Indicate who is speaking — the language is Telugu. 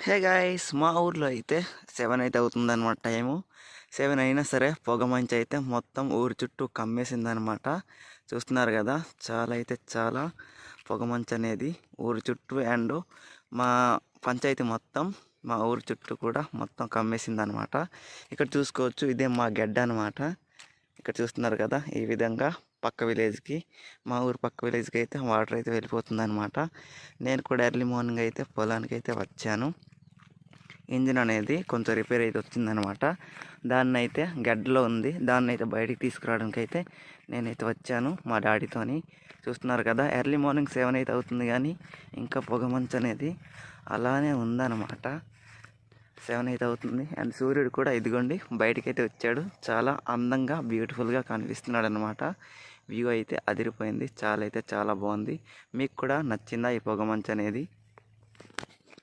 Speaker 1: హే గాయ్స్, మా ఊర్లో అయితే 7 అయితే అవుతుందన్నమాట టైము. 7 అయినా సరే పొగమంచు అయితే మొత్తం ఊరు చుట్టూ కమ్మేసిందనమాట. చూస్తున్నారు కదా, చాలా అయితే చాలా పొగమంచు అనేది ఊరు చుట్టూ అండ్ మా పంచాయతీ మొత్తం మా ఊరు చుట్టూ కూడా మొత్తం కమ్మేసిందనమాట. ఇక్కడ చూసుకోవచ్చు, ఇదే మా గెడ్డ అనమాట. ఇక్కడ చూస్తున్నారు కదా, ఈ విధంగా పక్క విలేజ్కి, మా ఊరు పక్క విలేజ్కి అయితే వాటర్ అయితే వెళ్ళిపోతుందన్నమాట. నేను కూడా ఎర్లీ మార్నింగ్ అయితే పొలానికి అయితే వచ్చాను. ఇంజిన్ అనేది కొంచెం రిపేర్ అయితే వచ్చిందనమాట. దాన్ని అయితే గడ్డలో ఉంది, దాన్ని అయితే బయటికి తీసుకురావడానికి అయితే నేనైతే వచ్చాను మా డాడీతోని. చూస్తున్నారు కదా, ఎర్లీ మార్నింగ్ 7 అయితే అవుతుంది కానీ ఇంకా పొగమంచు అనేది అలానే ఉందన్నమాట. 7 అయితే అవుతుంది అండ్ సూర్యుడు కూడా ఇదిగోండి బయటికి అయితే వచ్చాడు. చాలా అందంగా బ్యూటిఫుల్గా కనిపిస్తున్నాడు అనమాట. వ్యూ అయితే అదిరిపోయింది, చాలా అయితే చాలా బాగుంది. మీకు కూడా నచ్చిందా ఈ పొగమంచు అనేది?